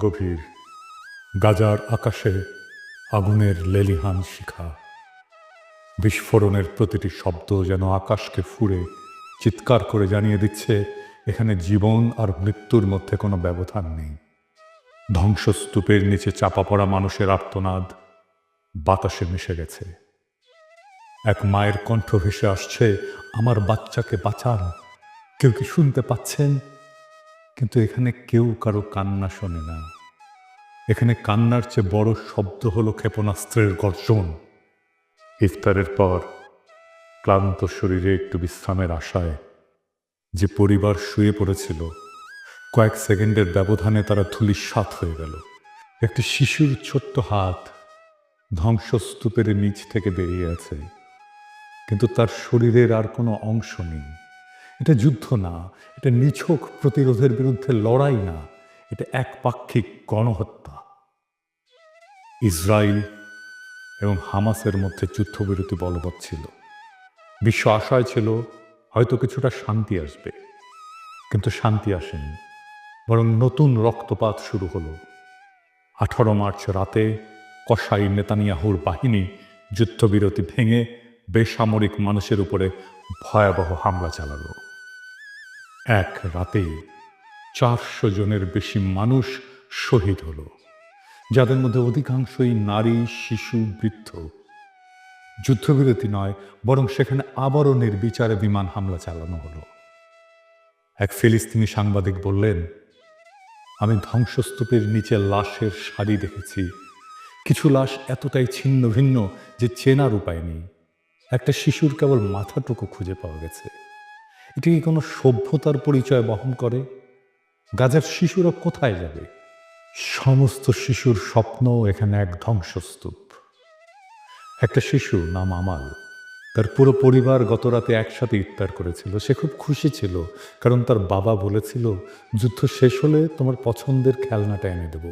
গভীর। গাজার আকাশে আগুনের লেলিহান শিখা। বিস্ফোরণের প্রতিটি শব্দ যেন আকাশকে ফুঁড়ে চিৎকার করে জানিয়ে দিচ্ছে এখানে জীবন আর মৃত্যুর মধ্যে কোনো ব্যবধান নেই। ধ্বংসস্তূপের নিচে চাপা পড়া মানুষের আর্তনাদ বাতাসে মিশে গেছে। এক মায়ের কণ্ঠ ভেসে আসছে, আমার বাচ্চাকে বাঁচান। কেউ কি শুনতে পাচ্ছেন? কিন্তু এখানে কেউ কারো কান্না শোনে না। এখানে কান্নার চেয়ে বড় শব্দ হলো ক্ষেপণাস্ত্রের গর্জন। ইফতারের পর ক্লান্ত শরীরে একটু বিশ্রামের আশায় যে পরিবার শুয়ে পড়েছিল, কয়েক সেকেন্ডের ব্যবধানে তারা ধূলিসাৎ হয়ে গেল। একটি শিশুর ছোট্ট হাত ধ্বংসস্তূপের নিচ থেকে বেরিয়ে আছে, কিন্তু তার শরীরের আর কোনো অংশ নেই। এটা যুদ্ধ না, এটা নিছক প্রতিরোধের বিরুদ্ধে লড়াই না, এটা একপাক্ষিক গণহত্যা। ইসরায়েল এবং হামাসের মধ্যে যুদ্ধবিরতি বলবৎ ছিল। বিশ্ব আশায় ছিল হয়তো কিছুটা শান্তি আসবে, কিন্তু শান্তি আসেনি, বরং নতুন রক্তপাত শুরু হলো। 18 মার্চ রাতে কসাই নেতানিয়াহুর বাহিনী যুদ্ধবিরতি ভেঙে বেসামরিক মানুষের উপরে ভয়াবহ হামলা চালালো। এক রাতে 400 জনের বেশি মানুষ শহীদ হলো, যাদের মধ্যে অধিকাংশই নারী, শিশু, বৃদ্ধ। যুদ্ধবিরতি নয়, বরং সেখানে আবারও নির্বিচারে বিমান হামলা চালানো হলো। এক ফিলিস্তিনি সাংবাদিক বললেন, আমি ধ্বংসস্তূপের নিচে লাশের সারি দেখেছি। কিছু লাশ এতটাই ছিন্ন ভিন্ন যে চেনার উপায় নেই। একটা শিশুর কেবল মাথাটুকু খুঁজে পাওয়া গেছে। এটি কি কোনো সভ্যতার পরিচয় বহন করে? গাজার শিশুরা কোথায় যাবে? সমস্ত শিশুর স্বপ্ন এখানে এক ধ্বংসস্তূপ। একটা শিশু নাম আমাল, তার পুরো পরিবার গত রাতে একসাথে ইফতার করেছিল। সে খুব খুশি ছিল, কারণ তার বাবা বলেছিল, যুদ্ধ শেষ হলে তোমার পছন্দের খেলনাটা এনে দেব।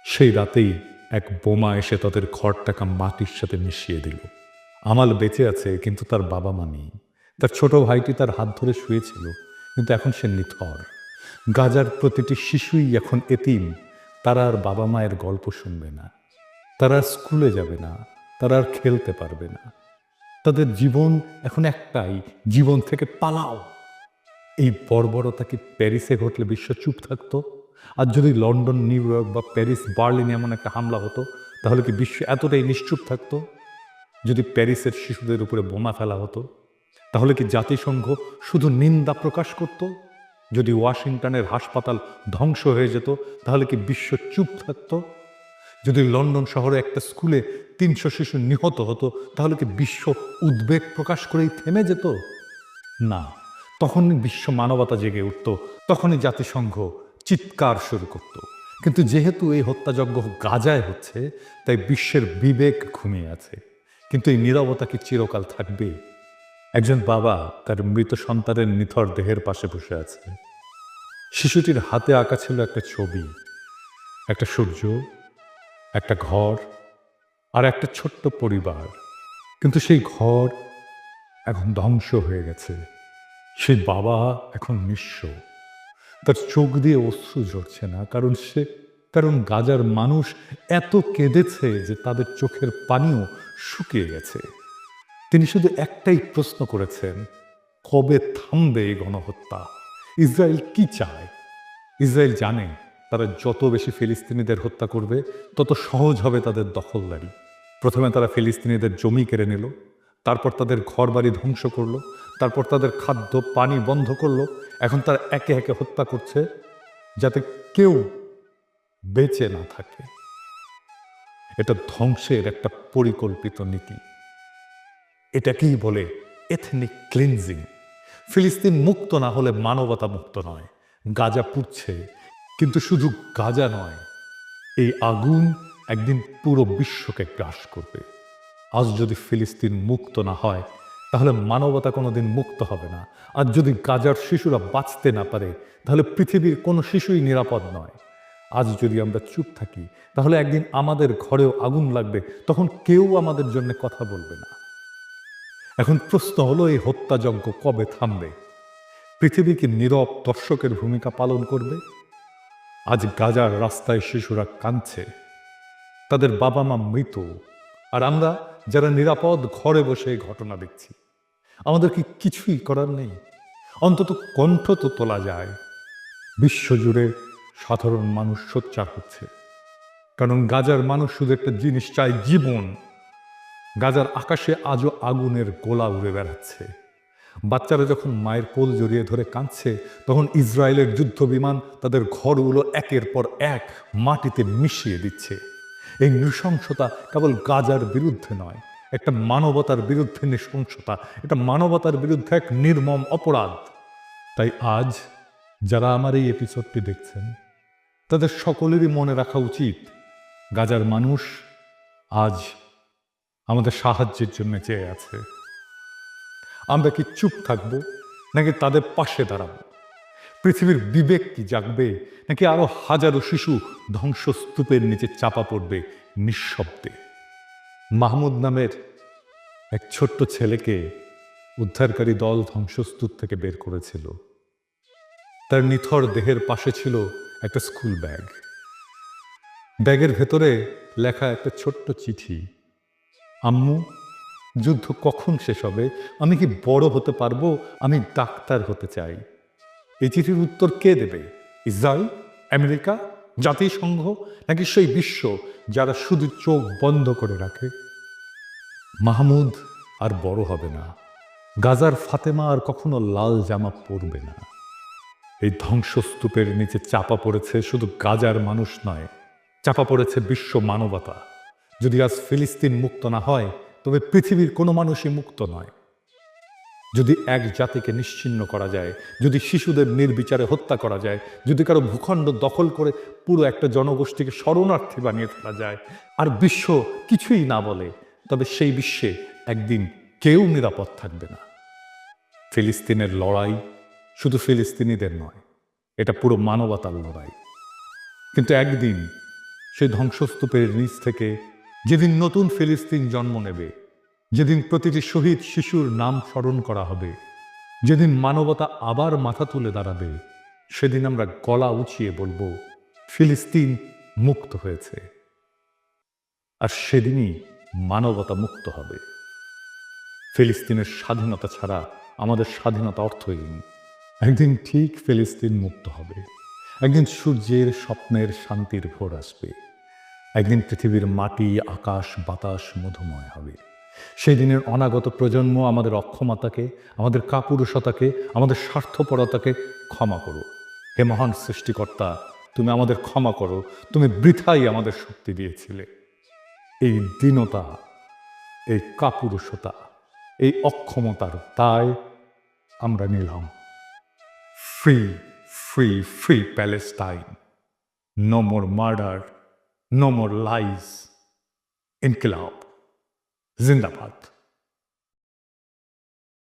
সেই রাতেই এক বোমা এসে তাদের ঘরটাকে মাটির সাথে মিশিয়ে দিল। আমাল বেঁচে আছে, কিন্তু তার বাবা মা নেই। তার ছোট ভাইটি তার হাত ধরে শুয়েছিল, কিন্তু এখন সে নিথর। গাজার প্রতিটি শিশুই এখন এতিম। তারা আর বাবা মায়ের গল্প শুনবে না, তারা আর স্কুলে যাবে না, তারা আর খেলতে পারবে না। তাদের জীবন এখন একটাই, জীবন থেকে পালাও। এই বর্বরতা কি প্যারিসে ঘটলে বিশ্ব চুপ থাকতো? আর যদি লন্ডন, নিউ ইয়র্ক বা প্যারিস, বার্লিনে এমন একটা হামলা হতো, তাহলে কি বিশ্ব এতটাই নিশ্চুপ থাকতো? যদি প্যারিসের শিশুদের উপরে বোমা ফেলা হতো, তাহলে কি জাতিসংঘ শুধু নিন্দা প্রকাশ করত? যদি ওয়াশিংটনের হাসপাতাল ধ্বংস হয়ে যেত, তাহলে কি বিশ্ব চুপ থাকতো? যদি লন্ডন শহরে একটা স্কুলে 300 শিশু নিহত হতো, তাহলে কি বিশ্ব উদ্বেগ প্রকাশ করেই থেমে যেত? না, তখনই বিশ্ব মানবতা জেগে উঠত, তখনই জাতিসংঘ চিৎকার শুরু করত। কিন্তু যেহেতু এই হত্যাযজ্ঞ গাজায় হচ্ছে, তাই বিশ্বের বিবেক ঘুমিয়ে আছে। কিন্তু এই নীরবতা কি চিরকাল থাকবে? একজন বাবা তার মৃত সন্তানের নিথর দেহের পাশে বসে আছে। শিশুটির হাতে আঁকা ছিল একটা ছবি, একটা সূর্য, একটা ঘর আর একটা ছোট্ট পরিবার। কিন্তু সেই ঘর এখন ধ্বংস হয়ে গেছে। সেই বাবা এখন নিঃস্ব। তার চোখ দিয়ে অশ্রু ঝরছে না, কারণ গাজার মানুষ এত কেঁদেছে যে তাদের চোখের পানিও শুকিয়ে গেছে। তিনি শুধু একটাই প্রশ্ন করেছেন, কবে থামবে এই গণহত্যা? ইসরায়েল কি চায়? ইসরায়েল জানে তারা যত বেশি ফিলিস্তিনিদের হত্যা করবে, তত সহজ হবে তাদের দখলদারি। প্রথমে তারা ফিলিস্তিনিদের জমি কেড়ে নিল, তারপর তাদের ঘরবাড়ি ধ্বংস করলো, তারপর তাদের খাদ্য পানি বন্ধ করলো। এখন তারা একে একে হত্যা করছে, যাতে কেউ বেঁচে না থাকে। এটা ধ্বংসের একটা পরিকল্পিত নীতি। এটাকেই বলে এথনিক ক্লিনজিং। ফিলিস্তিন মুক্ত না হলে মানবতা মুক্ত নয়। গাজা পুড়ছে, কিন্তু শুধু গাজা নয়, এই আগুন একদিন পুরো বিশ্বকে গ্রাস করবে। আজ যদি ফিলিস্তিন মুক্ত না হয়, তাহলে মানবতা কোনোদিন মুক্ত হবে না। আর যদি গাজার শিশুরা বাঁচতে না পারে, তাহলে পৃথিবীর কোনো শিশুই নিরাপদ নয়। আজ যদি আমরা চুপ থাকি, তাহলে একদিন আমাদের ঘরেও আগুন লাগবে, তখন কেউ আমাদের জন্য কথা বলবে না। এখন প্রশ্ন হলো, এই হত্যাযজ্ঞ কবে থামবে? পৃথিবী কি নীরব দর্শকের ভূমিকা পালন করবে? আজ গাজার রাস্তায় শিশুরা কাঁদছে, তাদের বাবা মা মৃত, আর আমরা যারা নিরাপদ ঘরে বসে এই ঘটনা দেখছি, আমাদের কি কিছুই করার নেই? অন্তত কণ্ঠ তো তোলা যায়। বিশ্বজুড়ে সাধারণ মানুষ সোচ্চার হচ্ছে, কারণ গাজার মানুষ শুধু একটা জিনিস চায়, জীবন। গাজার আকাশে আজও আগুনের গোলা উড়ে বেড়াচ্ছে। বাচ্চারা যখন মায়ের কোল জড়িয়ে ধরে কাঁদছে, তখন ইসরায়েলের যুদ্ধ বিমান তাদের ঘরগুলো একের পর এক মাটিতে মিশিয়ে দিচ্ছে। এই নৃশংসতা কেবল গাজার বিরুদ্ধে নয়, একটা মানবতার বিরুদ্ধে নৃশংসতা, এটা মানবতার বিরুদ্ধে এক নির্মম অপরাধ। তাই আজ যারা আমার এই এপিসোডটি দেখছেন, তাদের সকলেরই মনে রাখা উচিত, গাজার মানুষ আজ আমাদের সাহায্যের জন্য চেয়ে আছে। আমরা কি চুপ থাকবো, নাকি তাদের পাশে দাঁড়াবো? পৃথিবীর বিবেক কি জাগবে, নাকি আরো হাজারো শিশু ধ্বংসস্তূপের নিচে চাপা পড়বে নিঃশব্দে? মাহমুদ নামের এক ছোট্ট ছেলেকে উদ্ধারকারী দল ধ্বংসস্তূপ থেকে বের করেছিল। তার নিথর দেহের পাশে ছিল একটা স্কুল ব্যাগ। ব্যাগের ভেতরে লেখা একটা ছোট্ট চিঠি, আম্মু, যুদ্ধ কখন শেষ হবে? আমি কি বড় হতে পারবো? আমি ডাক্তার হতে চাই। এই চিঠির উত্তর কে দেবে? ইসরায়েল, আমেরিকা, জাতিসংঘ, নাকি সেই বিশ্ব যারা শুধু চোখ বন্ধ করে রাখে? মাহমুদ আর বড় হবে না। গাজার ফাতেমা আর কখনো লাল জামা পরবে না। এই ধ্বংসস্তূপের নিচে চাপা পড়েছে শুধু গাজার মানুষ নয়, চাপা পড়েছে বিশ্ব মানবতা। যদি আজ ফিলিস্তিন মুক্ত না হয়, তবে পৃথিবীর কোনো মানুষই মুক্ত নয়। যদি এক জাতিকে নিশ্চিহ্ন করা যায়, যদি শিশুদের নির্বিচারে হত্যা করা যায়, যদি কারো ভূখণ্ড দখল করে পুরো একটা জনগোষ্ঠীকে শরণার্থী বানিয়ে ফেলা যায়, আর বিশ্ব কিছুই না বলে, তবে সেই বিশ্বে একদিন কেউ নিরাপদ থাকবে না। ফিলিস্তিনের লড়াই শুধু ফিলিস্তিনিদের নয়, এটা পুরো মানবতার লড়াই। কিন্তু একদিন সেই ধ্বংসস্তূপের নিচ থেকে যেদিন নতুন ফিলিস্তিন জন্ম নেবে, যেদিন প্রতিটি শহীদ শিশুর নাম স্মরণ করা হবে, যেদিন মানবতা আবার মাথা তুলে দাঁড়াবে, সেদিন আমরা গলা উঁচিয়ে বলবো, ফিলিস্তিন মুক্ত হয়েছে। আর সেদিনই মানবতা মুক্ত হবে। ফিলিস্তিনের স্বাধীনতা ছাড়া আমাদের স্বাধীনতা অর্থহীন। একদিন ঠিক ফিলিস্তিন মুক্ত হবে। একদিন সূর্যের স্বপ্নের শান্তির ভোর আসবে। একদিন পৃথিবীর মাটি, আকাশ, বাতাস মধুময় হবে। সেই দিনের অনাগত প্রজন্ম আমাদের অক্ষমতাকে, আমাদের কাপুরুষতাকে, আমাদের স্বার্থপরতাকে ক্ষমা করো। হে মহান সৃষ্টিকর্তা, তুমি আমাদের ক্ষমা করো। তুমি বৃথাই আমাদের শক্তি দিয়েছিলে। এই দীনতা, এই কাপুরুষতা, এই অক্ষমতার দায় আমরা নিলাম। Free, free, free Palestine. No more murder, no more lies. ইনকিলাব জিন্দাবাদ।